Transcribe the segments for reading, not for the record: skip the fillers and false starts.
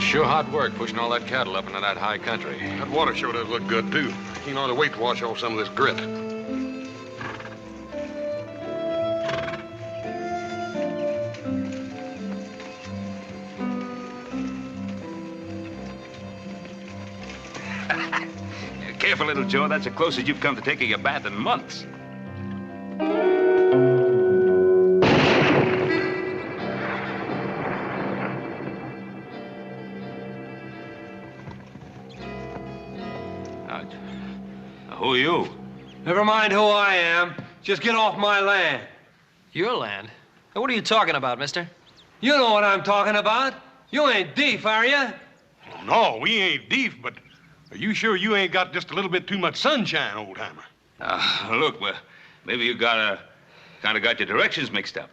sure hard work pushing all that cattle up into that high country. That water sure does look good, too. You know, the weight to wash off some of this grit. Careful, little Joe. That's the closest you've come to taking a bath in months. Who are you? Never mind who I am. Just get off my land. Your land? What are you talking about, mister? You know what I'm talking about. You ain't deef, are you? No, we ain't deef, but are you sure you ain't got just a little bit too much sunshine, old-timer? Look, well, maybe you kind of got your directions mixed up.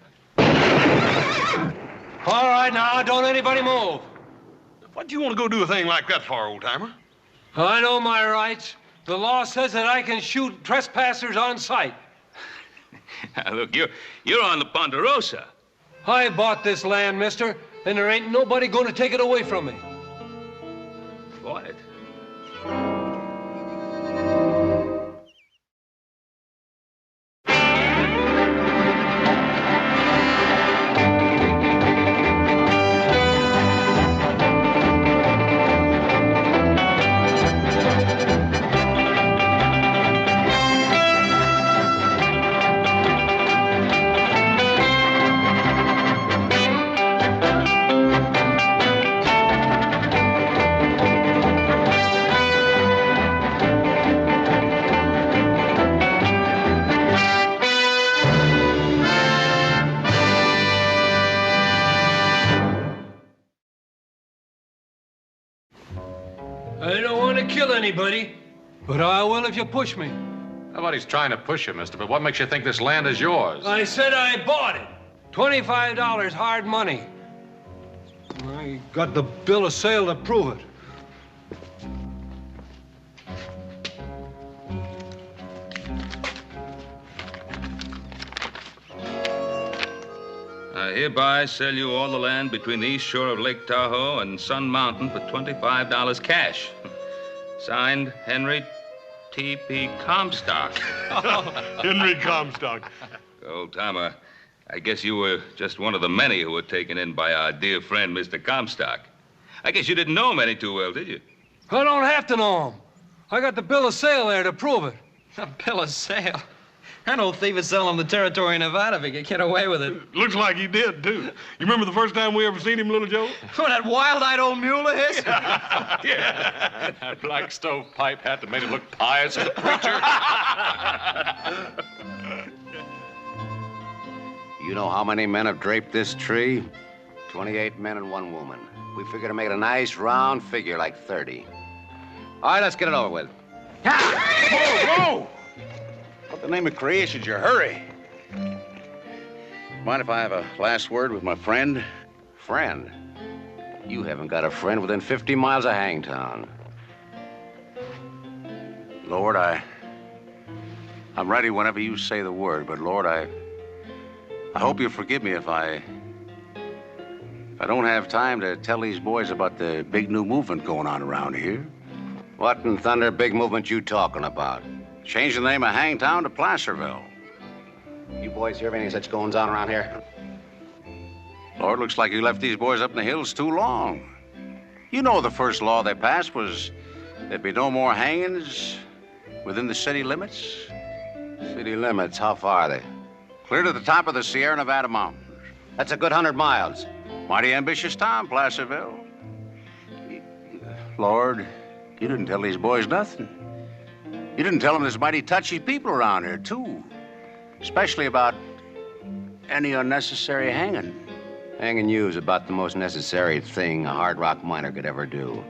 All right, now, don't anybody move. What do you want to go do a thing like that for, old-timer? I know my rights. The law says that I can shoot trespassers on sight. Look, you're on the Ponderosa. I bought this land, mister, and there ain't nobody going to take it away from me. Bought it? I don't want to kill anybody, but I will if you push me. Nobody's trying to push you, mister, but what makes you think this land is yours? I said I bought it. $25 hard money. I got the bill of sale to prove it. I hereby sell you all the land between the east shore of Lake Tahoe and Sun Mountain for $25 cash. Signed, Henry T.P. Comstock. Henry Comstock. Old-timer, I guess you were just one of the many who were taken in by our dear friend, Mr. Comstock. I guess you didn't know him any too well, did you? I don't have to know him. I got the bill of sale there to prove it. A bill of sale? That old thief is selling the territory in Nevada if he could get away with it. Looks like he did, too. You remember the first time we ever seen him, little Joe? Oh, that wild-eyed old mule of his? Yeah. That black stove pipe hat that made him look pious as a preacher. You know how many men have draped this tree? 28 men and 1 woman. We figure to make it a nice round figure like 30. All right, let's get it over with. Whoa, whoa! What the name of creation's your hurry? Mind if I have a last word with my friend? Friend? You haven't got a friend within 50 miles of Hangtown. Lord, I'm ready whenever you say the word, but Lord, I hope you'll forgive me if I don't have time to tell these boys about the big new movement going on around here. What in thunder big movement you talking about? Change the name of Hangtown to Placerville. You boys hear of any such goings on around here? Lord, looks like you left these boys up in the hills too long. You know the first law they passed was there'd be no more hangings within the city limits. City limits, how far are they? Clear to the top of the Sierra Nevada mountains. That's a good 100 miles. Mighty ambitious town, Placerville. Lord, you didn't tell these boys nothing. You didn't tell them there's mighty touchy people around here, too. Especially about any unnecessary hanging. Hanging you is about the most necessary thing a hard rock miner could ever do.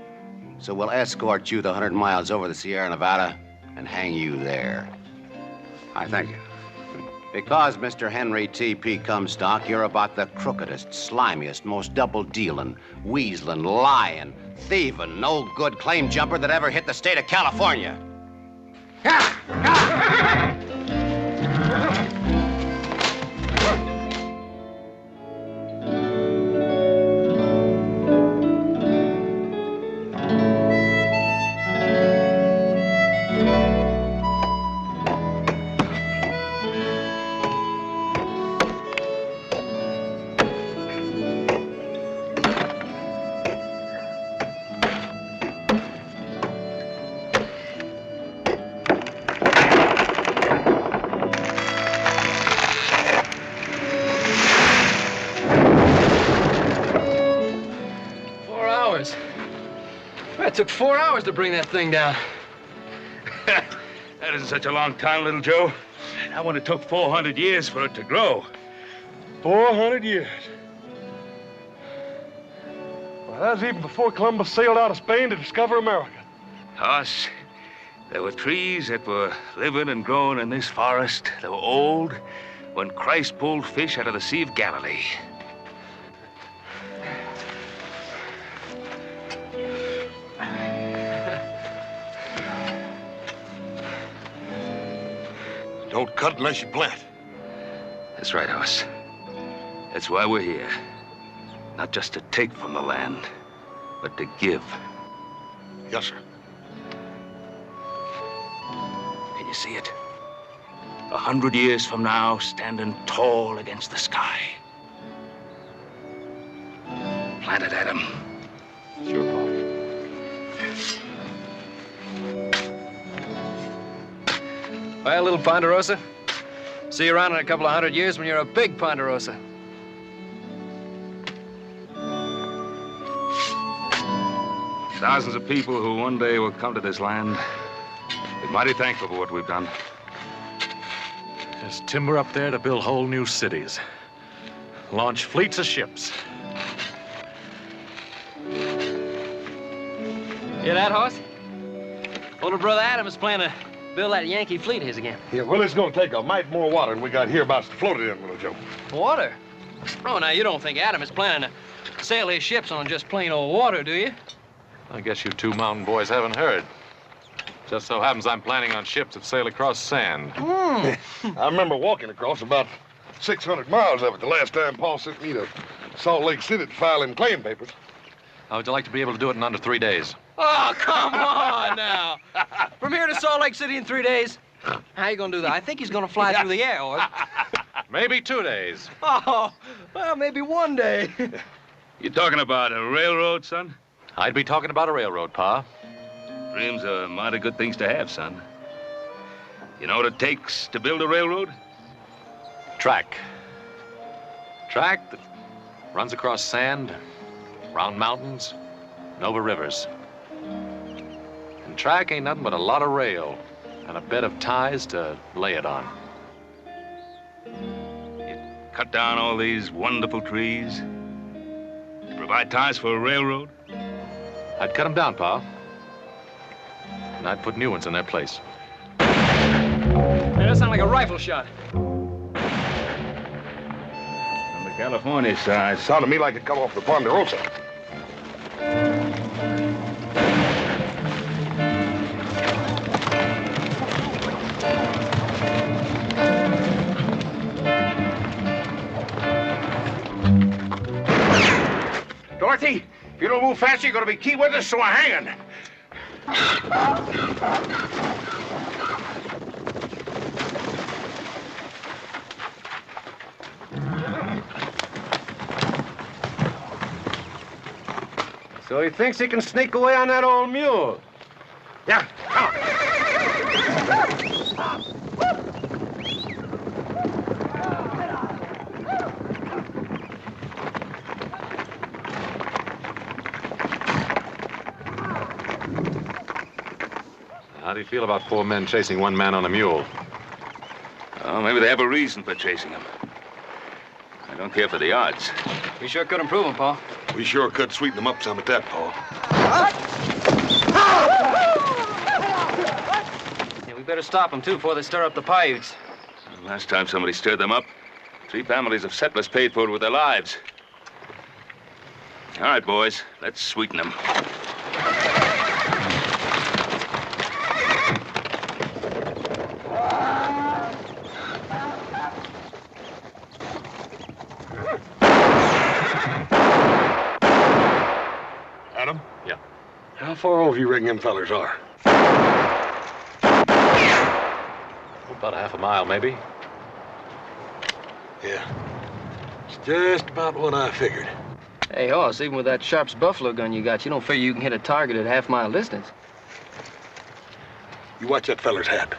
So we'll escort you the 100 miles over the Sierra Nevada and hang you there. I thank you. Because, Mr. Henry T.P. Comstock, you're about the crookedest, slimiest, most double-dealing, weaseling, lying, thieving, no-good claim jumper that ever hit the state of California. It took 4 hours to bring that thing down. That isn't such a long time, little Joe. That one, it took 400 years for it to grow. 400 years. Well, that was even before Columbus sailed out of Spain to discover America. Us, there were trees that were living and growing in this forest. They were old when Christ pulled fish out of the Sea of Galilee. Don't cut unless you plant. That's right, Hoss. That's why we're here. Not just to take from the land, but to give. Yes, sir. Can you see it? 100 years from now, standing tall against the sky. Plant it, Adam. Sure, Pa. Well, little Ponderosa, see you around in a couple of 100 years when you're a big Ponderosa. Thousands of people who one day will come to this land. Be mighty thankful for what we've done. There's timber up there to build whole new cities. Launch fleets of ships. Hear that, Hoss? Older brother Adam is planning to build that Yankee fleet of his again. Yeah, well, it's gonna take a mite more water than we got hereabouts to float it in, little Joe. Water? Oh, now, you don't think Adam is planning to sail his ships on just plain old water, do you? I guess you two mountain boys haven't heard. Just so happens I'm planning on ships that sail across sand. I remember walking across about 600 miles of it the last time Paul sent me to Salt Lake City to file in claim papers. How would you like to be able to do it in under 3 days? Oh, come on now. From here to Salt Lake City in 3 days? How you gonna do that? I think he's gonna fly through the air, Hoss. Maybe 2 days. Oh, well, maybe one day. You talking about a railroad, son? I'd be talking about a railroad, Pa. Dreams are mighty good things to have, son. You know what it takes to build a railroad? Track. Track that runs across sand, around mountains, and over rivers. And track ain't nothing but a lot of rail and a bed of ties to lay it on. You cut down all these wonderful trees to provide ties for a railroad? I'd cut them down, Pa. And I'd put new ones in their place. Hey, that sounds like a rifle shot. On the California side. Sounded to me like it come off the Ponderosa. Dorothy, if you don't move fast, you're going to be key witness to a hanging. So he thinks he can sneak away on that old mule. Yeah, come on. How do you feel about 4 men chasing 1 man on a mule? Oh, maybe they have a reason for chasing him. I don't care for the odds. We sure could improve him, Paul. We sure could sweeten them up some at that, Paul. Yeah, we better stop them, too, before they stir up the Paiutes. Last time somebody stirred them up, 3 families of settlers paid for it with their lives. All right, boys, let's sweeten them. Adam? Yeah. How far over you reckon them fellers are? About a half a mile, maybe. Yeah. It's just about what I figured. Hey, Hoss, even with that Sharp's buffalo gun you got, you don't figure you can hit a target at half-mile distance. You watch that feller's hat.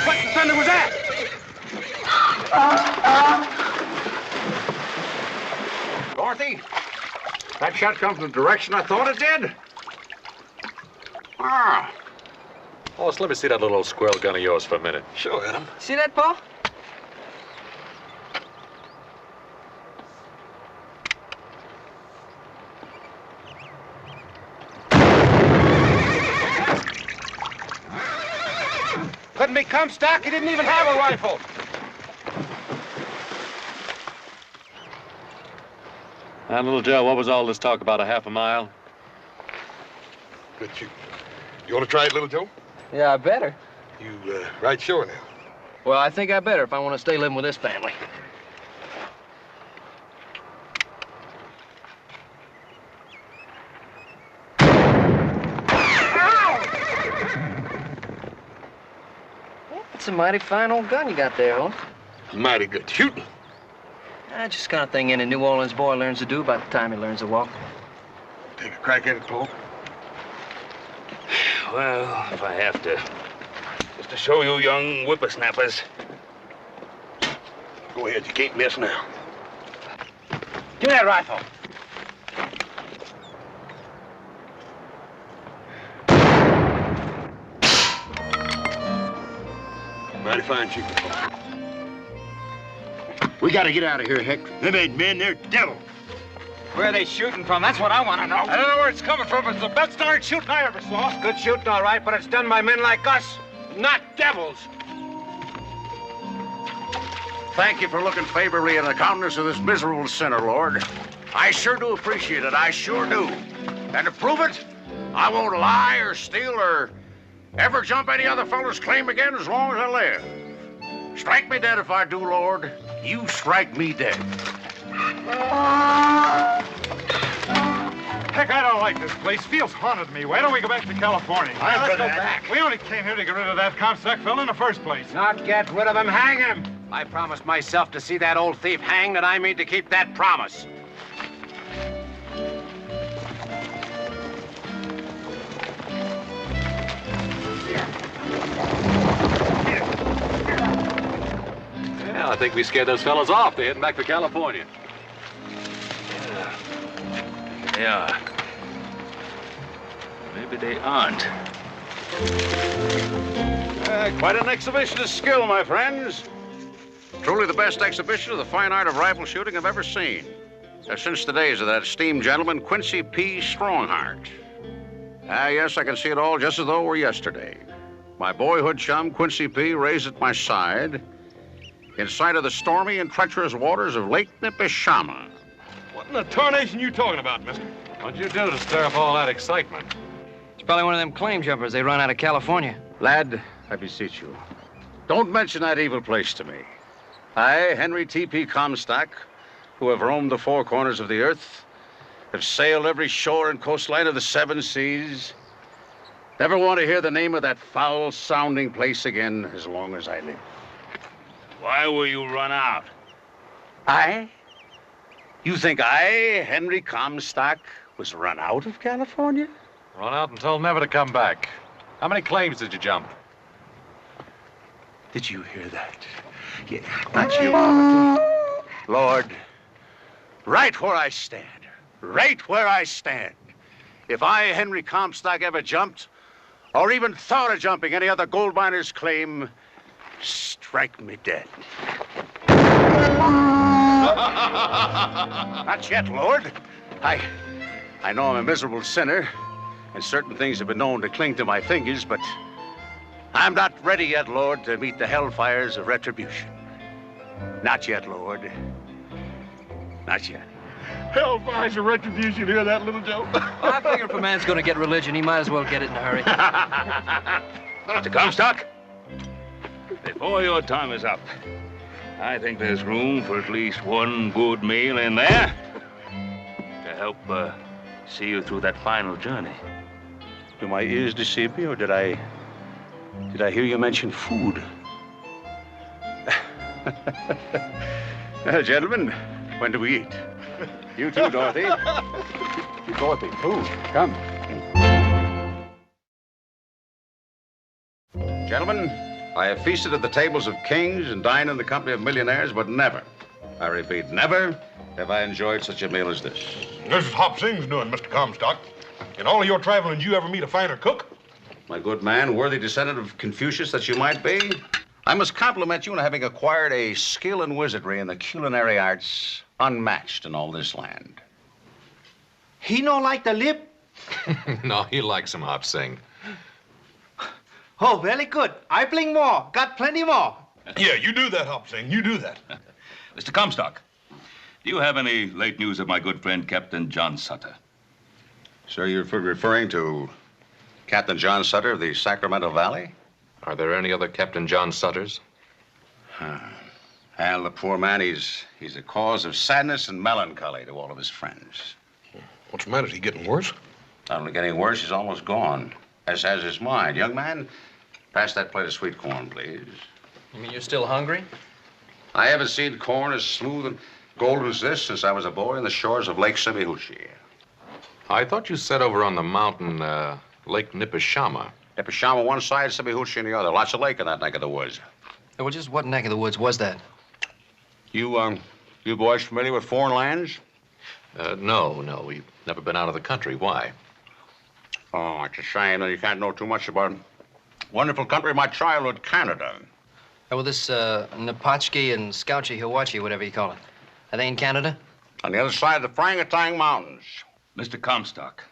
What the thunder was that? Dorothy, shot come from the direction I thought it did? Ah. Boss, let me see that little old squirrel gun of yours for a minute. Sure, Adam. See that, Paul? Couldn't be Comstock. He didn't even have a rifle. And little Joe, what was all this talk about a half a mile? Good shoot. You want to try it, little Joe? Yeah, I better. You right sure now? Well, I think I better if I want to stay living with this family. That's a mighty fine old gun you got there, Holmes. Mighty good shooting. Just kind of thing any New Orleans boy learns to do by the time he learns to walk. Take a crack at it, Paul. Well, if I have to. Just to show you young whippersnappers. Go ahead, you can't miss now. Give me that rifle. Mighty fine shooting, Paul. We gotta get out of here, Hick. Them ain't men, they're devils. Where are they shooting from? That's what I want to know. I don't know where it's coming from, but it's the best darn shooting I ever saw. Good shooting, all right, but it's done by men like us, not devils. Thank you for looking favorably on the countenance of this miserable sinner, Lord. I sure do appreciate it. I sure do. And to prove it, I won't lie or steal or ever jump any other fellow's claim again as long as I live. Strike me dead if I do, Lord. You strike me dead. Heck, I don't like this place. Feels haunted to me. Why don't we go back to California? Let's go back. We only came here to get rid of that Comstock fellow in the first place. Not get rid of him, hang him. I promised myself to see that old thief hanged, and I mean to keep that promise. Yeah, I think we scared those fellows off. They're heading back to California. They are. Maybe they aren't. Quite an exhibition of skill, my friends. Truly the best exhibition of the fine art of rifle shooting I've ever seen. Since the days of that esteemed gentleman, Quincy P. Strongheart. Yes, I can see it all just as though it were yesterday. My boyhood chum, Quincy P., raised at my side in sight of the stormy and treacherous waters of Lake Nipishama. What in the tarnation you talking about, mister? What'd you do to stir up all that excitement? It's probably one of them claim jumpers they run out of California. Lad, I beseech you, don't mention that evil place to me. I, Henry T.P. Comstock, who have roamed the four corners of the earth, have sailed every shore and coastline of the seven seas, never want to hear the name of that foul-sounding place again as long as I live. Why were you run out? I? You think I, Henry Comstock, was run out of California? Run out and told never to come back. How many claims did you jump? Did you hear that? Yeah, not you. Lord, right where I stand, if I, Henry Comstock, ever jumped, or even thought of jumping any other gold miner's claim, strike me dead. Not yet, Lord. I know I'm a miserable sinner, and certain things have been known to cling to my fingers, but I'm not ready yet, Lord, to meet the hellfires of retribution. Not yet, Lord. Not yet. Hellfires of retribution, you hear that, little Joe? Well, I figure if a man's going to get religion, he might as well get it in a hurry. Mr. Comstock, before your time is up, I think there's room for at least one good meal in there to help see you through that final journey. Do my ears deceive me, or did I hear you mention food? Gentlemen, when do we eat? You too, Dorothy. Dorothy, food, come. Gentlemen, I have feasted at the tables of kings and dined in the company of millionaires, but never I repeat, never have I enjoyed such a meal as this. This is Hop Sing's doing, Mr. Comstock. In all of your traveling, did you ever meet a finer cook? My good man, worthy descendant of Confucius that you might be, I must compliment you on having acquired a skill and wizardry in the culinary arts unmatched in all this land. He no like the lip? No, he likes him, Hop Sing. Oh, very good. I bring more. Got plenty more. Yeah, you do that, Hop Sing. You do that. Mr. Comstock, do you have any late news of my good friend Captain John Sutter? Sir, you're referring to Captain John Sutter of the Sacramento Valley? Are there any other Captain John Sutters? Well, the poor man, he's a cause of sadness and melancholy to all of his friends. What's the matter? Is he getting worse? Not only getting worse, he's almost gone, as has his mind. Young man, pass that plate of sweet corn, please. You mean you're still hungry? I haven't seen corn as smooth and golden as this since I was a boy on the shores of Lake Semihoochee. I thought you said over on the mountain, Lake Nipishama. Nipishama one side, Semihoochee on the other. Lots of lake in that neck of the woods. Well, just what neck of the woods was that? You boys familiar with foreign lands? No, we've never been out of the country. Why? Oh, it's a shame that you can't know too much about wonderful country of my childhood, Canada. Oh, well, this Napatchki and Skauchi Hiwachi, whatever you call it. Are they in Canada? On the other side of the Frangatang Mountains. Mr. Comstock,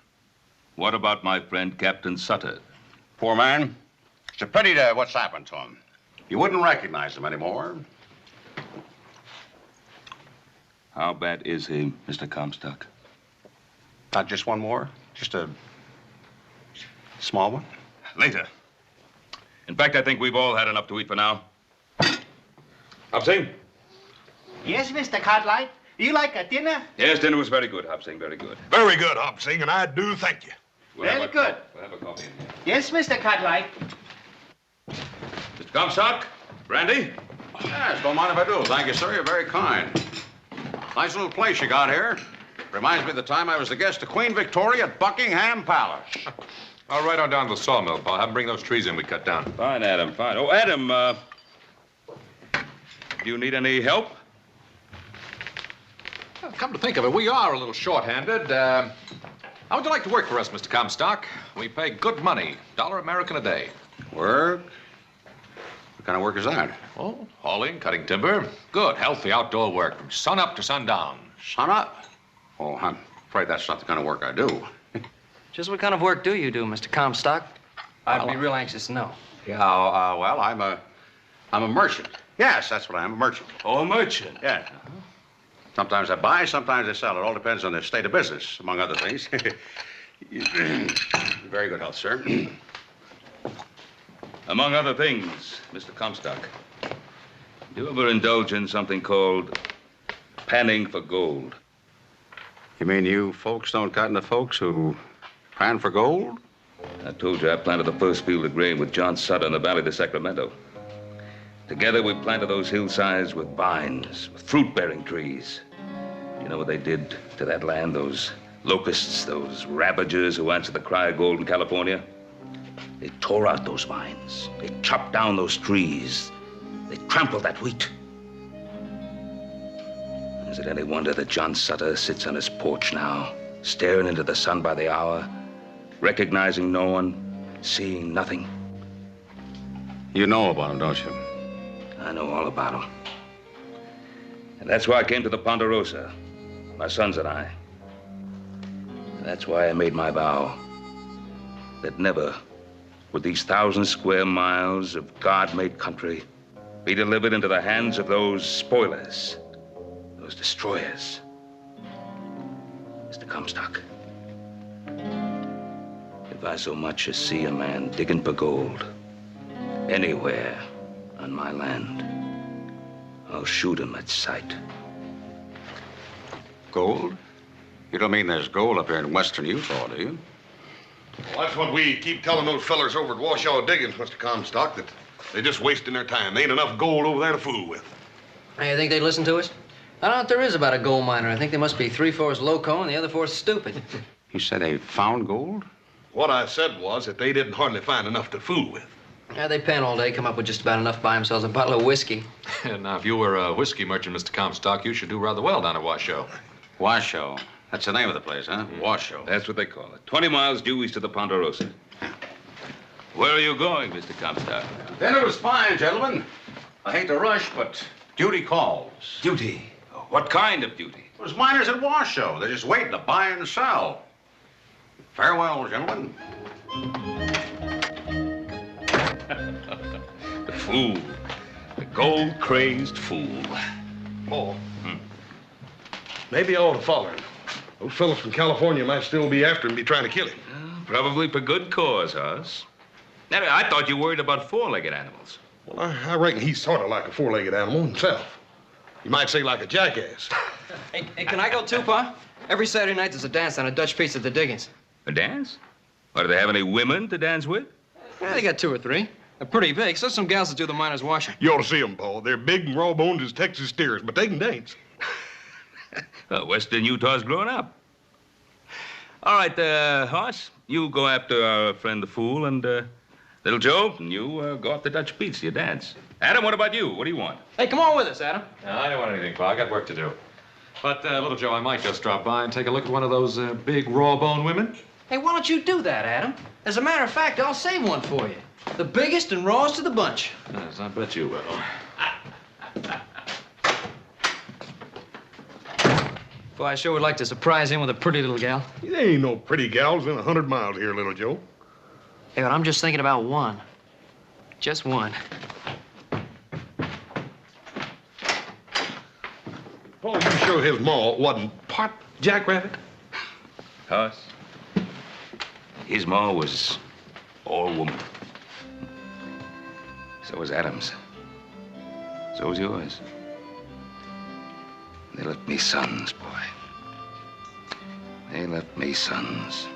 what about my friend Captain Sutter? Poor man. It's a pity to what's happened to him. You wouldn't recognize him anymore. How bad is he, Mr. Comstock? Not just one more? Just a small one? Later. In fact, I think we've all had enough to eat for now. Hop Sing? Yes, Mr. Cartwright. You like a dinner? Yes, dinner was very good, Hop Sing, very good. Very good, Hop Sing, and I do thank you. Very good. We'll have a coffee in here. Yes, Mr. Cartwright. Mr. Comstock, brandy? Yes, don't mind if I do. Thank you, sir. You're very kind. Nice little place you got here. Reminds me of the time I was the guest of Queen Victoria at Buckingham Palace. I'll ride on down to the sawmill, Paul. Have him bring those trees in we cut down. Fine, Adam, fine. Oh, Adam, do you need any help? Well, come to think of it, we are a little short-handed. How would you like to work for us, Mr. Comstock? We pay good money, $1 American a day. Work? What kind of work is that? Oh, hauling, cutting timber. Good, healthy outdoor work from sun up to sundown. Sun up? Oh, I'm afraid that's not the kind of work I do. Just what kind of work do you do, Mr. Comstock? I'd be real anxious to know. Yeah, well, I'm a merchant. Yes, that's what I am, a merchant. Oh, a merchant. Yeah. Sometimes I buy, sometimes I sell. It all depends on the state of business, among other things. Very good health, sir. Among other things, Mr. Comstock, do you ever indulge in something called panning for gold? You mean you folks don't cotton the folks who pan for gold? I told you I planted the first field of grain with John Sutter in the valley of the Sacramento. Together we planted those hillsides with vines, with fruit-bearing trees. You know what they did to that land, those locusts, those ravagers who answered the cry of gold in California? They tore out those vines. They chopped down those trees. They trampled that wheat. Is it any wonder that John Sutter sits on his porch now, staring into the sun by the hour, recognizing no one, seeing nothing? You know about him, don't you? I know all about him. And that's why I came to the Ponderosa, my sons and I. And that's why I made my vow that never would these 1,000 square miles of God-made country be delivered into the hands of those spoilers, those destroyers. Mr. Comstock, if I so much as see a man digging for gold anywhere on my land, I'll shoot him at sight. Gold? You don't mean there's gold up here in western Utah, do you? Well, that's what we keep telling those fellers over at Washoe Diggings, Mr. Comstock, that they're just wasting their time. There ain't enough gold over there to fool with. Hey, you think they'd listen to us? I don't know what there is about a gold miner. I think they must be 3/4 loco and the other 4 stupid. You said they found gold? What I said was that they didn't hardly find enough to fool with. Yeah, they pan all day, come up with just about enough to buy themselves a bottle of whiskey. Now, if you were a whiskey merchant, Mr. Comstock, you should do rather well down at Washoe. Washoe. That's the name of the place, huh? Washoe. That's what they call it. 20 miles due east of the Ponderosa. Where are you going, Mr. Comstock? Dinner was fine, gentlemen. I hate to rush, but duty calls. Duty. What kind of duty? There's miners at Washoe. They're just waiting to buy and sell. Farewell, gentlemen. The fool. The gold-crazed fool. Paul. Maybe I ought to follow him. Those fellas from California might still be after him, be trying to kill him. Probably for good cause, Hoss. Now, I thought you worried about four-legged animals. Well, I reckon he's sort of like a four-legged animal himself. You might say like a jackass. Hey, can I go too, Pa? Every Saturday night there's a dance on a Dutch piece at the Diggings. A dance? Or do they have any women to dance with? Yeah, they got 2 or 3. They're pretty big, so some gals that do the miners' washing. You ought to see them, Paul. They're big and raw boned as Texas steers, but they can dance. Well, Western Utah's grown up. All right, Hoss, you go after our friend the fool, and little Joe, and you go off the Dutch beats to your dance. Adam, what about you? What do you want? Hey, come on with us, Adam. No, I don't want anything, Pa. I got work to do. But, little Joe, I might just drop by and take a look at one of those big raw-boned women. Hey, why don't you do that, Adam? As a matter of fact, I'll save one for you. The biggest and rawest of the bunch. Yes, I bet you will. Boy, I sure would like to surprise him with a pretty little gal. There ain't no pretty gals in 100 miles here, little Joe. Hey, but I'm just thinking about one. Just one. Paul, you sure his ma wasn't part jackrabbit? Hoss, his ma was all woman. So was Adam's. So was yours. They left me sons, boy. They left me sons.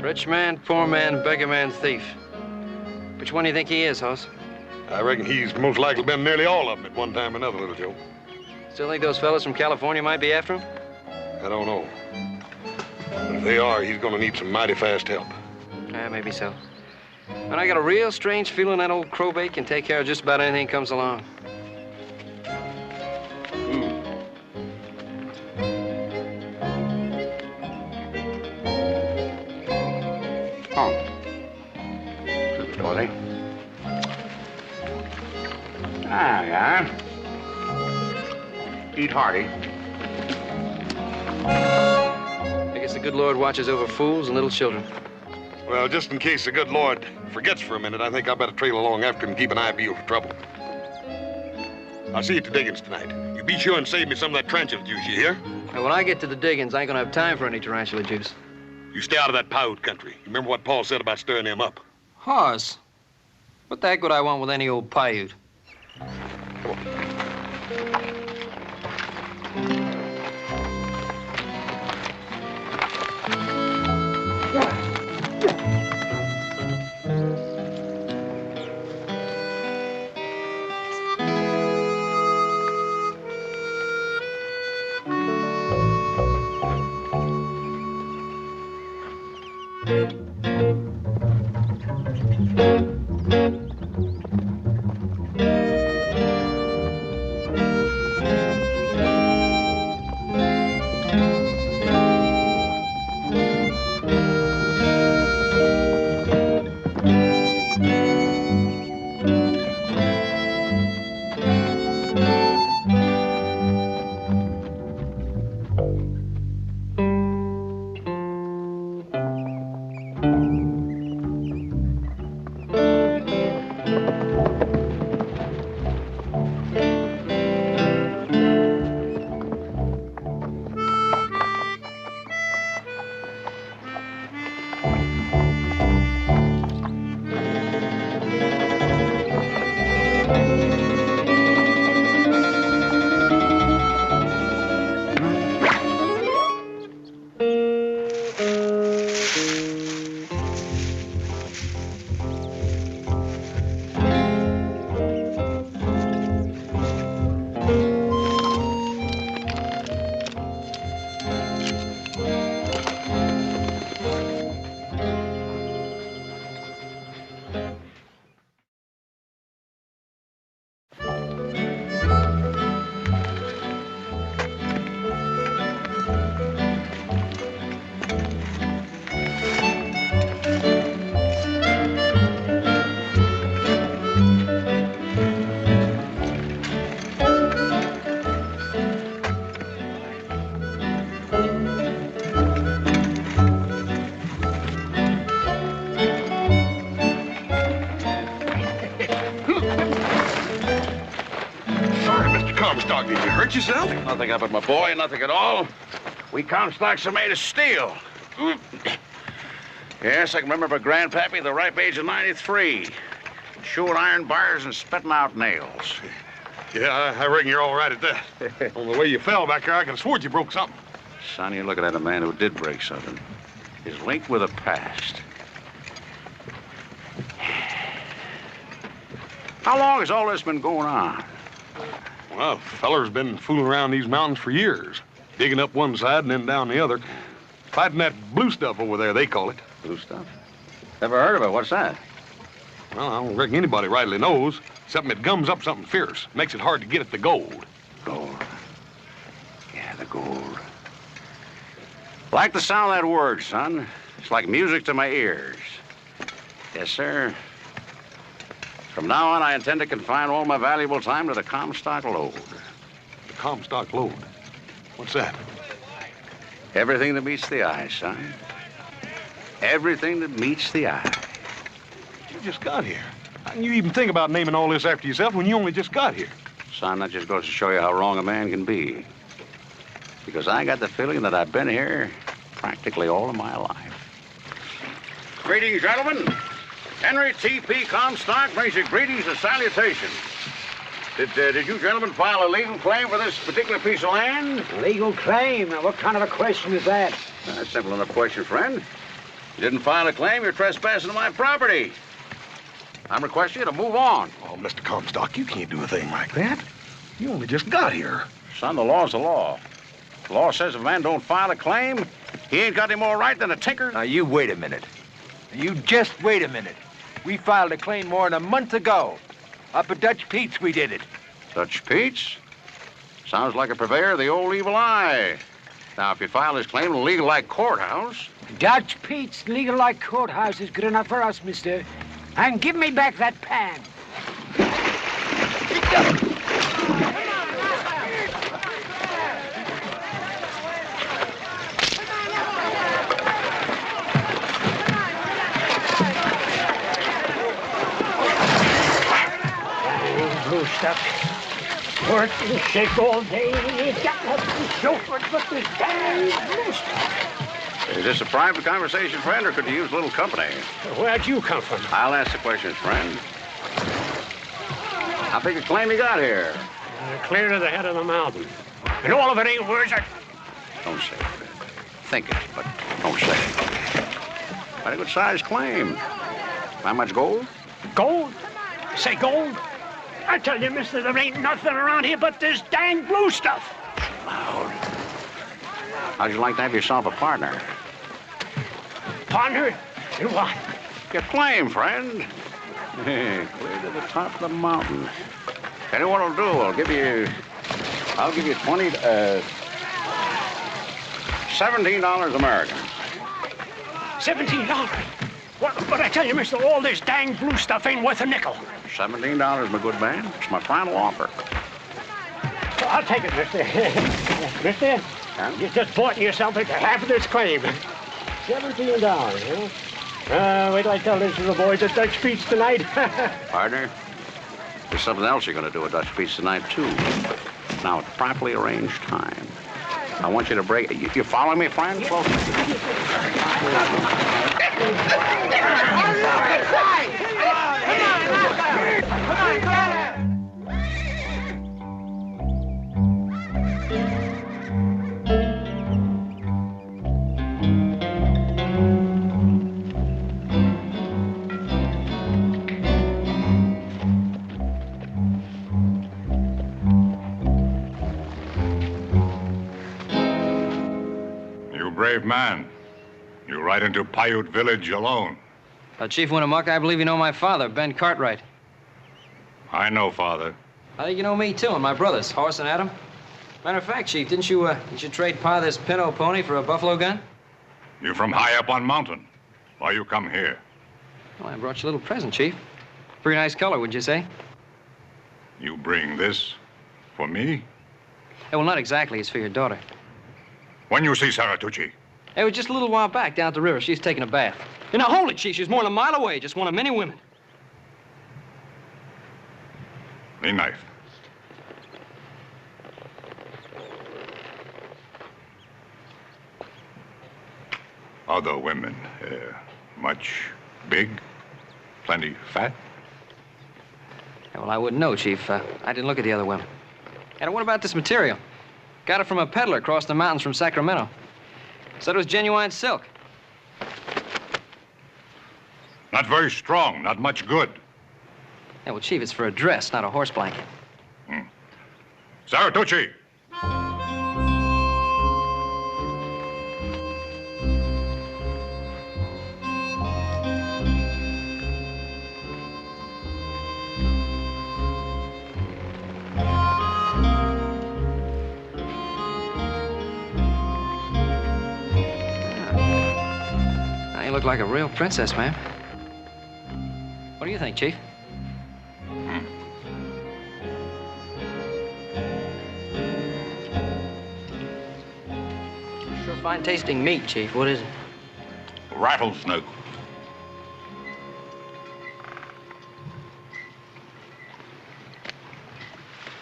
Rich man, poor man, beggar man, thief. Which one do you think he is, Hoss? I reckon he's most likely been nearly all of them at one time or another, little Joe. Still think those fellas from California might be after him? I don't know. But if they are, he's gonna need some mighty fast help. Yeah, maybe so. And I got a real strange feeling that old crowbait can take care of just about anything that comes along. Ah, yeah. Eat hearty. I guess the good Lord watches over fools and little children. Well, just in case the good Lord forgets for a minute, I think I better trail along after him and keep an eye peeled for trouble. I'll see you at the diggings tonight. You be sure and save me some of that tarantula juice, you hear? Now, when I get to the diggings, I ain't gonna have time for any tarantula juice. You stay out of that Paiute country. You remember what Paul said about stirring them up? Hoss, what the heck would I want with any old Paiute? Comstock, did you hurt yourself? Nothing up at my boy, nothing at all. We Comstocks are made of steel. Yes, I can remember my grandpappy at the ripe age of 93. Chewing iron bars and spitting out nails. Yeah, I reckon you're all right at that. On the way you fell back there, I could have sworn you broke something. Son, you're looking at a man who did break something. His link with the past. How long has all this been going on? Well, feller's been fooling around these mountains for years. Digging up one side and then down the other. Fighting that blue stuff over there, they call it. Blue stuff? Never heard of it. What's that? Well, I don't reckon anybody rightly knows. Something that gums up something fierce. Makes it hard to get at the gold. Gold. Yeah, the gold. Like the sound of that word, son. It's like music to my ears. Yes, sir. From now on, I intend to confine all my valuable time to the Comstock lode. The Comstock lode? What's that? Everything that meets the eye, son. Everything that meets the eye. You just got here. How can you even think about naming all this after yourself when you only just got here? Son, that just goes to show you how wrong a man can be. Because I got the feeling that I've been here practically all of my life. Greetings, gentlemen. Henry T.P. Comstock brings you greetings and salutations. Did you gentlemen file a legal claim for this particular piece of land? Legal claim? Now, what kind of a question is that? Simple enough question, friend. You didn't file a claim, you're trespassing on my property. I'm requesting you to move on. Oh, Mr. Comstock, you can't do a thing like that. You only just got here. Son, the law's the law. The law says if a man don't file a claim, he ain't got any more right than a tinker. Now, you wait a minute. You just wait a minute. We filed a claim more than a month ago. Up at Dutch Pete's, we did it. Dutch Pete's? Sounds like a purveyor of the old evil eye. Now, if you file this claim in a legal like courthouse... Dutch Pete's legal like courthouse is good enough for us, mister. And give me back that pan. Blue stuff. Work and shake all day. Ain't got nothing to show for it but this damn blue stuff. Is this a private conversation, friend, or could you use a little company? Where'd you come from? I'll ask the questions, friend. How big a claim you got here? Clear to the head of the mountain. And all of it ain't worth it. Don't say it, friend. Think it, but don't say it. Quite a good-sized claim. How much gold? Gold? Say gold? I tell you, mister, there ain't nothing around here but this dang blue stuff. Loud. How'd you like to have yourself a partner? Partner? In what? Your claim, friend. Clear to the top of the mountain. Tell you what I'll do. I'll give you $17 American. $17? But I tell you, mister, all this dang blue stuff ain't worth a nickel. $17, my good man. It's my final offer. Well, I'll take it, mister. Mister, Huh? you just bought yourself into half of this claim. $17, huh? Wait till I tell this to the boys at Dutch Pete's tonight. Partner, there's something else you're going to do at Dutch Pete's tonight, too. Now, at properly arranged time. I want you to break... You following me, friend? Close. You brave man. You ride into Paiute village alone. Chief Winnemucca, I believe you know my father, Ben Cartwright. I know, Father. I think you know me, too, and my brothers, Horace and Adam. Matter of fact, Chief, didn't you trade Pa this Pinto pony for a buffalo gun? You from high up on mountain. Why you come here? Well, I brought you a little present, Chief. Pretty nice color, would you say? You bring this for me? Well, not exactly. It's for your daughter. When you see Saratucci? It was just a little while back down at the river. She's taking a bath. Now, hold it, Chief. She's more than a mile away. Just one of many women. The knife. other women, much big, plenty fat? Yeah, well, I wouldn't know, Chief. I didn't look at the other women. And what about this material? Got it from a peddler across the mountains from Sacramento. Said it was genuine silk. Not very strong, not much good. Yeah, well, Chief, it's for a dress, not a horse blanket. Saratucci! Now you look like a real princess, ma'am. What do you think, Chief? Sure fine tasting meat, Chief. What is it? Rattlesnake.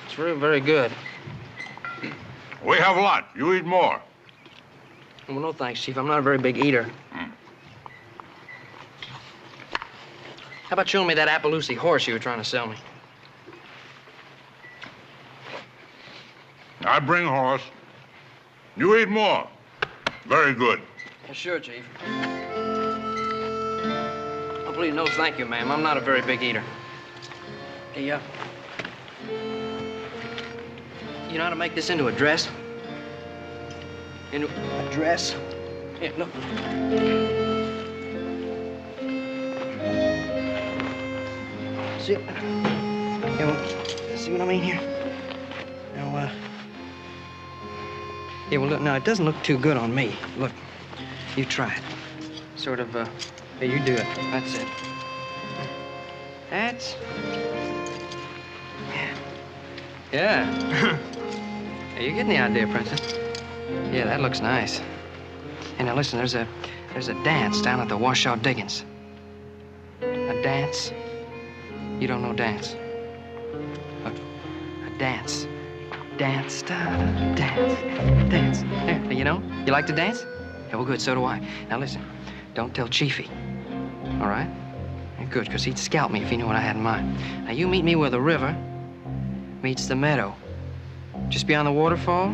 It's very, very good. We have a lot. You eat more. Well, no thanks, Chief. I'm not a very big eater. How about showing me that Appaloosa horse you were trying to sell me? I bring horse. You eat more. Very good. Yeah, sure, Chief. Oh, please, no thank you, ma'am. I'm not a very big eater. Hey, you know how to make this into a dress? Into a dress? Yeah, look. See? Yeah, well, see what I mean here? Now, yeah, well, look, now, it doesn't look too good on me. Look, you try it. Sort of, yeah, you do it. That's it. That's... Yeah. Yeah, you're getting the idea, Princess. Yeah, that looks nice. Hey, now, listen, there's a dance down at the Washoe Diggings. A dance? You don't know dance? A dance. Dance, dance. There, you know? You like to dance? Yeah, well, good, so do I. Now, listen, don't tell Chiefy, all right? Yeah, good, because he'd scalp me if he knew what I had in mind. Now, you meet me where the river meets the meadow. Just beyond the waterfall.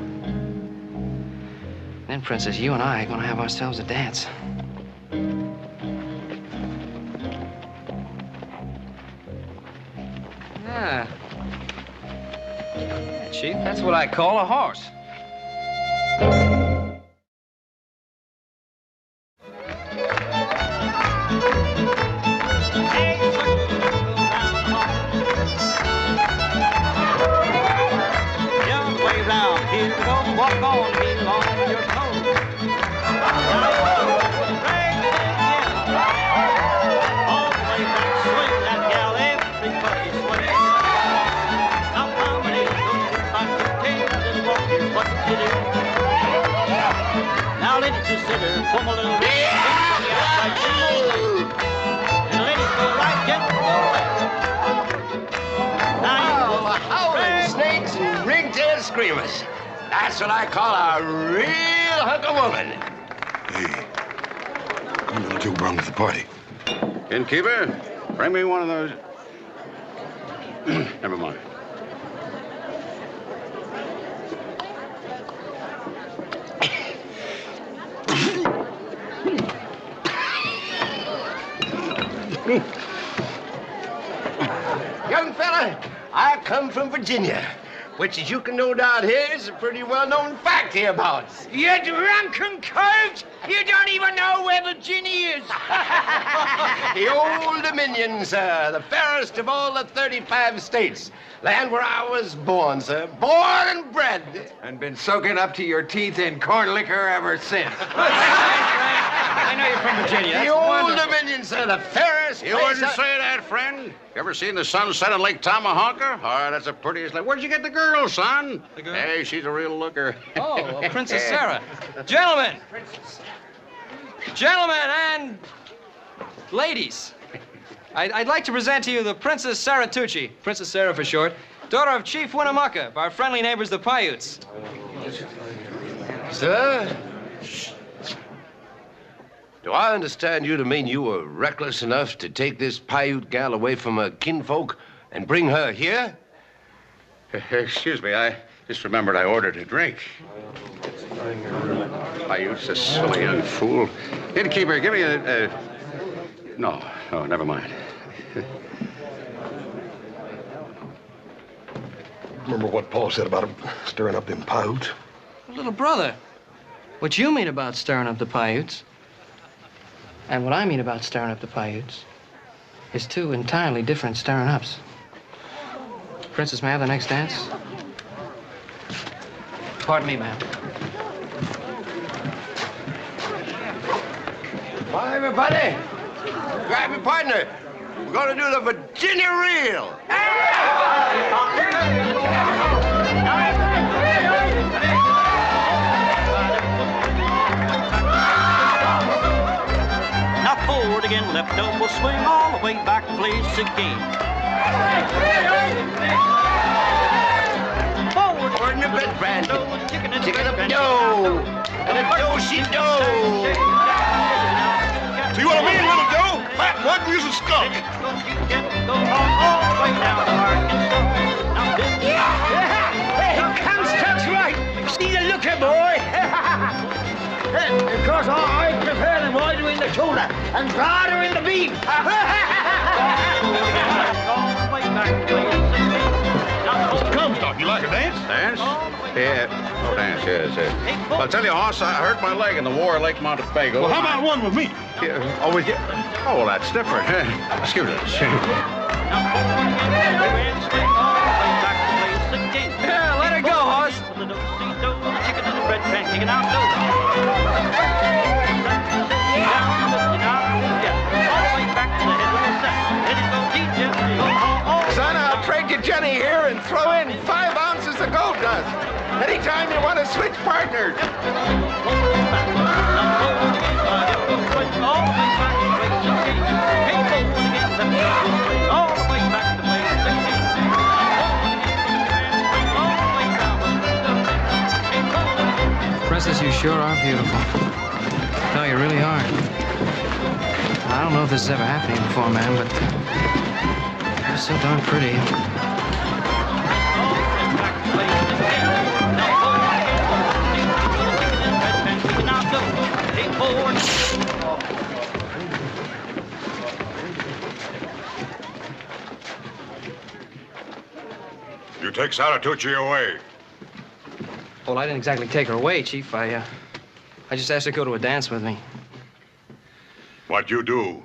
Then, Princess, you and I are gonna have ourselves a dance. Yeah. Yeah, Chief, that's what I call a horse. Walk on, be long on your toes. All the way back, swing that gal, everybody swing. Now combination, I can take this walk, here's what to do. Now ladies, just sit there, come a little bit, on the outside, and ladies go right, gentlemen go left. Now you go howling snakes and ringtail screamers. That's what I call a real hunk of woman. Hey, come little Joe Brown to the party. Innkeeper, bring me one of those. Never mind. Young fella, I come from Virginia, which, as you can no doubt hear, is a pretty well-known fact hereabouts. You drunken colt! You don't even know where Virginia is! The Old Dominion, sir, the fairest of all the 35 states. Land where I was born, sir, born and bred. And been soaking up to your teeth in corn liquor ever since. I know you're from Virginia. The Old Dominion, sir, the fairest You place wouldn't say that, friend. You ever seen the sunset on Lake Tomahawker? Oh, that's the prettiest lake. Where'd you get the girl, son? The girl? Hey, she's a real looker. Oh, well, Princess Sarah. Gentlemen. Gentlemen and ladies, I'd like to present to you the Princess Saratucci, Princess Sarah for short, daughter of Chief Winnemucca of our friendly neighbors, the Paiutes. Sir? Do I understand you to mean you were reckless enough to take this Paiute gal away from her kinfolk and bring her here? Excuse me, I just remembered I ordered a drink. Paiute's a silly young fool. Innkeeper, give me a... No, never mind. Remember what Paul said about him stirring up them Paiutes? Little brother, what you mean about stirring up the Paiutes, and what I mean about stirring up the Paiutes, is two entirely different stirring ups. Princess, may I have the next dance? Pardon me, ma'am. Bye, everybody. Grab your partner. We're gonna do the Virginia reel. Now forward again, left elbow swing all the way back, place again. Forward, in the bed, Brand. Chicken up dough. And a do-she-do. See what I mean, little Joe? Fat one is a skunk. Hey, Comstock's right. See the look here, boy. Because I prepare them wider in the tuna and broader in the beef. Comstock, you like a dance? Dance? Yeah. Oh, dance, yes. Well, I'll tell you, Hoss, I hurt my leg in the war at Lake Montego. Well, how about one with me? Oh, with you? Oh, well, that's different. Excuse me. Yeah, let her go, Hoss. Son, I'll trade you Jenny here and throw in 5 ounces of gold dust. Anytime you want to switch partners. Princess, you sure are beautiful. No, you really are. I don't know if this has ever happened to you before, man, but you're so darn pretty. You take Salatucci away. Well, I didn't exactly take her away, Chief. I just asked her to go to a dance with me. What you do?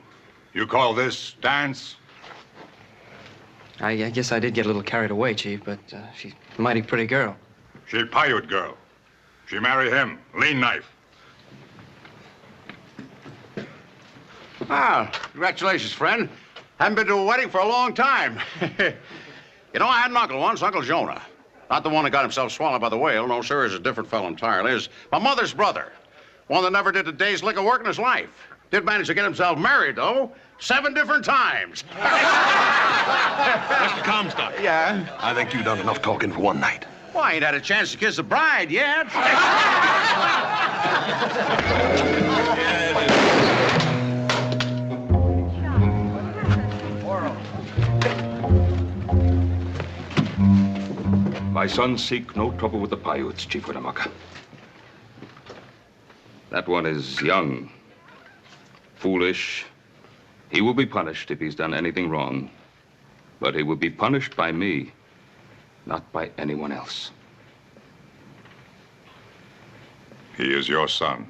You call this dance? I guess I did get a little carried away, Chief, but she's a mighty pretty girl. She Paiute girl. She marry him. Lean knife. Ah, congratulations, friend. Haven't been to a wedding for a long time. You know, I had an uncle once, Uncle Jonah. Not the one that got himself swallowed by the whale. No, sir, he's a different fellow entirely. He's my mother's brother. One that never did a day's lick of work in his life. Did manage to get himself married, though. 7 different times. Mr. Comstock. Yeah? I think you've done enough talking for one night. Well, I ain't had a chance to kiss the bride yet. My sons seek no trouble with the Paiutes, Chief Winnemucca. That one is young, foolish. He will be punished if he's done anything wrong. But he will be punished by me, not by anyone else. He is your son.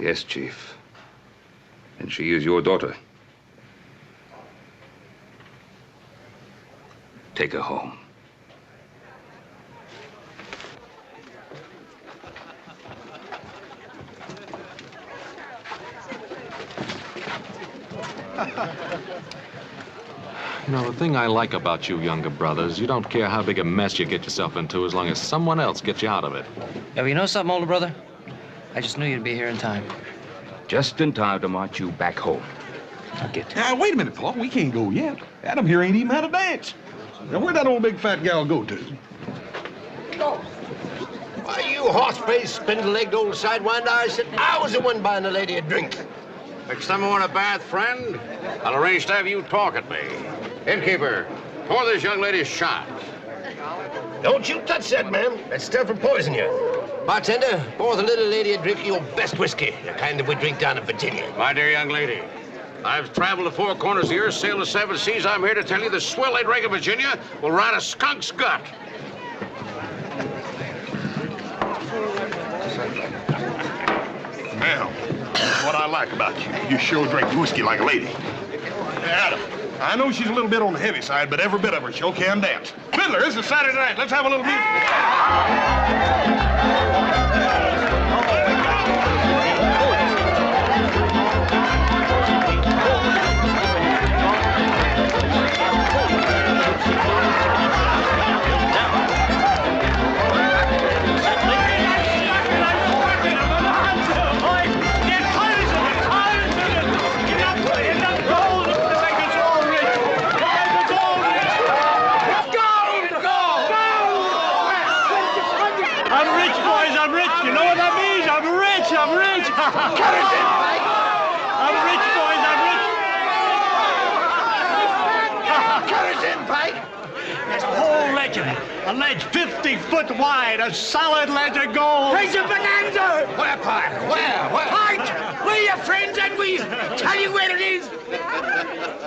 Yes, Chief. And she is your daughter. Take her home. You know, the thing I like about you younger brothers, you don't care how big a mess you get yourself into as long as someone else gets you out of it. Yeah, well, you know something, older brother? I just knew you'd be here in time. Just in time to march you back home. Now get. Now, wait a minute, Paul. We can't go yet. Adam here ain't even had a dance. Now, where'd that old big fat gal go to? Why, you you horse-faced, spindle-legged old sidewinder, I said I was the one buying the lady a drink. Next time I want a bath, friend, I'll arrange to have you talk at me. Innkeeper, pour this young lady a shot. Don't you touch that, ma'am. That stuff will poison you. Bartender, pour the little lady a drink of your best whiskey, the kind that we drink down in Virginia. My dear young lady, I've traveled the four corners of the earth, sailed the seven seas. I'm here to tell you the swell they drink in Virginia will rot a skunk's gut. Well, that's what I like about you. You sure drink whiskey like a lady. Adam, I know she's a little bit on the heavy side, but every bit of her sure can dance. Fiddler, this is Saturday night. Let's have a little music. A ledge 50 foot wide, a solid ledge of gold. Where's your Bonanza? Where, Pike? Where? Pike! We're your friends and we tell you where it is.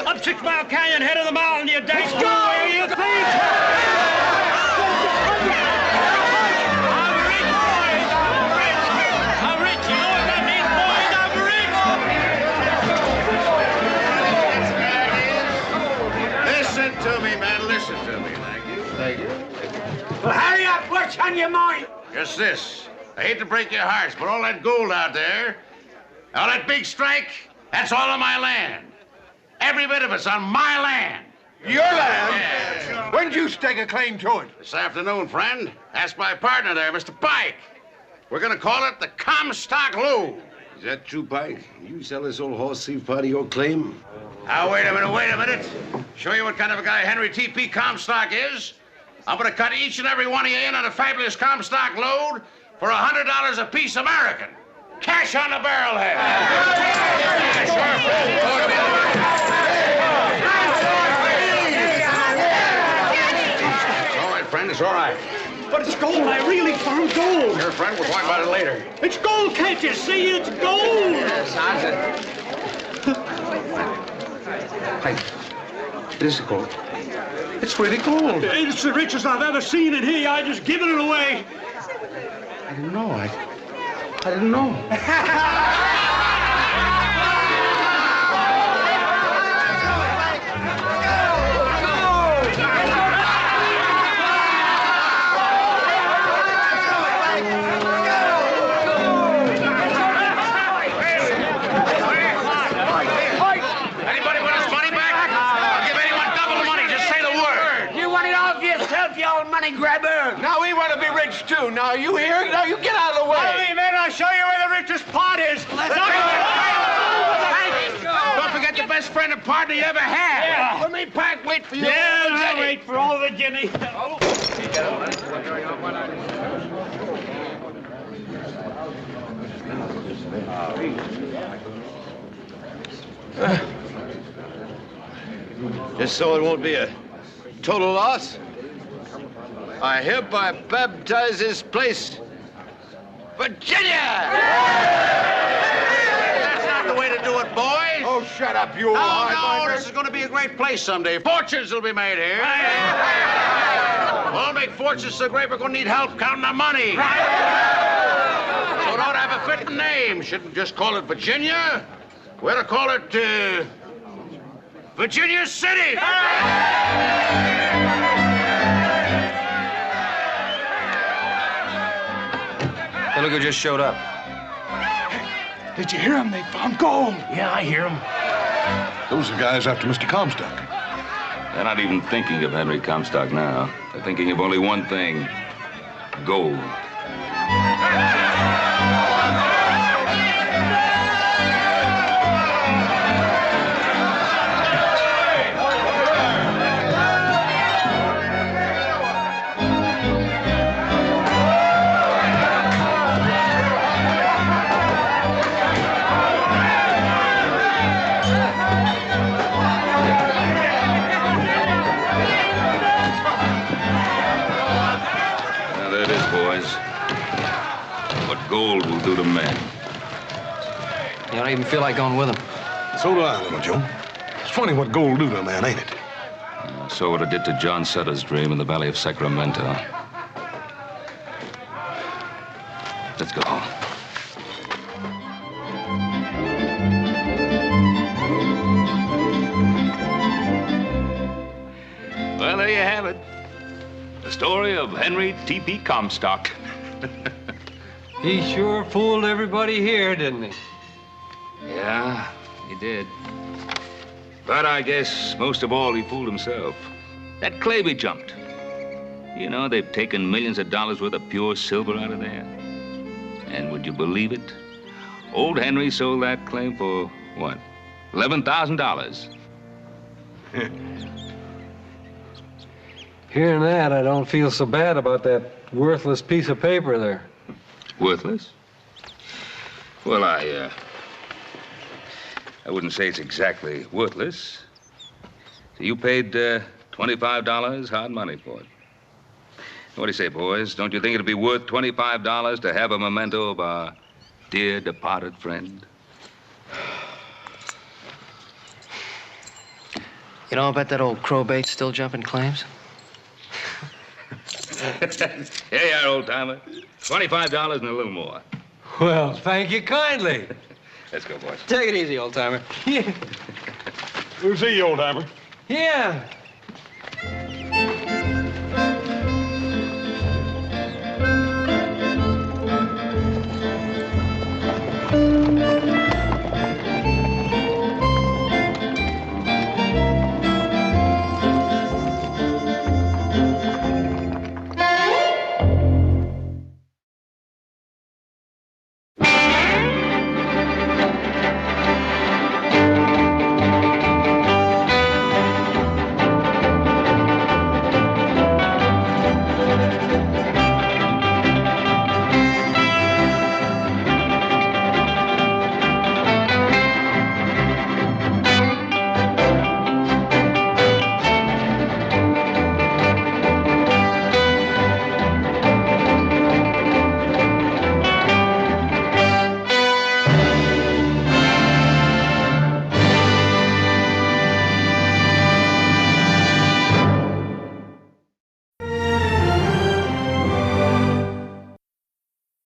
Up 6 Mile Canyon, head of the mountain, you dang fool. Where you think? I'm rich, boys. I'm rich. I'm rich. You know what that means, boys? I'm rich. Listen to me, man. Listen to me. Thank you. Well, hurry up. What's on your mind? Just this. I hate to break your hearts, but all that gold out there, all that big strike, that's all on my land. Every bit of it's on my land. Your land? Yeah. When did you stake a claim to it? This afternoon, friend. Ask my partner there, Mr. Pike. We're gonna call it the Comstock Lode. Is that true, Pike? You sell this old horse thief part of your claim? Now, wait a minute. Show you what kind of a guy Henry T.P. Comstock is. I'm gonna cut each and every one of you in on a fabulous Comstock load for $100 a piece American. Cash on the barrelhead. All right, friend, it's all right. But it's gold. I really found gold. Here, friend, we'll talk about it later. It's gold. Can't you see? It's gold. Yes, Pike, it is gold. It's really gold. It's the richest I've ever seen in here. I just given it away. I didn't know. I didn't know. Anybody want his money back? I'll give anyone double the money. Just say the word. You want it all for yourself, you old money grabber. Now we want to be rich too. Now you hear? Now you get out of the way. Follow me, men. I'll show you where the richest part is. Don't forget the best friend and partner you ever had. Yeah. Let me, Pike, wait for you. Yeah, I'll wait for all the guinea. Just so it won't be a total loss, I hereby baptize this place Virginia! That's not the way to do it, boys. Oh, shut up, you old No, hardliner. this is going to be a great place someday. Fortunes will be made here. We'll make fortunes so great we're going to need help counting our money. So it ought to have a fitting name. Shouldn't just call it Virginia. We ought to call it, Virginia City. Hey, look who just showed up. Did you hear him? They found gold. Yeah, I hear him. Those are guys after Mr. Comstock. They're not even thinking of Henry Comstock now. They're thinking of only one thing: gold. through the men. You don't even feel like going with him. So do I, Little Joe. It's funny what gold do to a man, ain't it? So what it did to John Sutter's dream in the Valley of Sacramento. Let's go home. Well, there you have it. The story of Henry T.P. Comstock. He sure fooled everybody here, didn't he? Yeah, he did. But I guess most of all, he fooled himself. That claim he jumped. You know, they've taken millions of dollars worth of pure silver out of there. And would you believe it? Old Henry sold that claim for, what, $11,000. Hearing that, I don't feel so bad about that worthless piece of paper there. Worthless? Well, I wouldn't say it's exactly worthless. So you paid $25 hard money for it. What do you say, boys? Don't you think it'd be worth $25 to have a memento of our dear departed friend? You know, I bet that old crowbait's still jumping claims. Here you are, old-timer. $25 and a little more. Well, thank you kindly. Let's go, boys. Take it easy, old-timer. We'll see you, old timer. Yeah.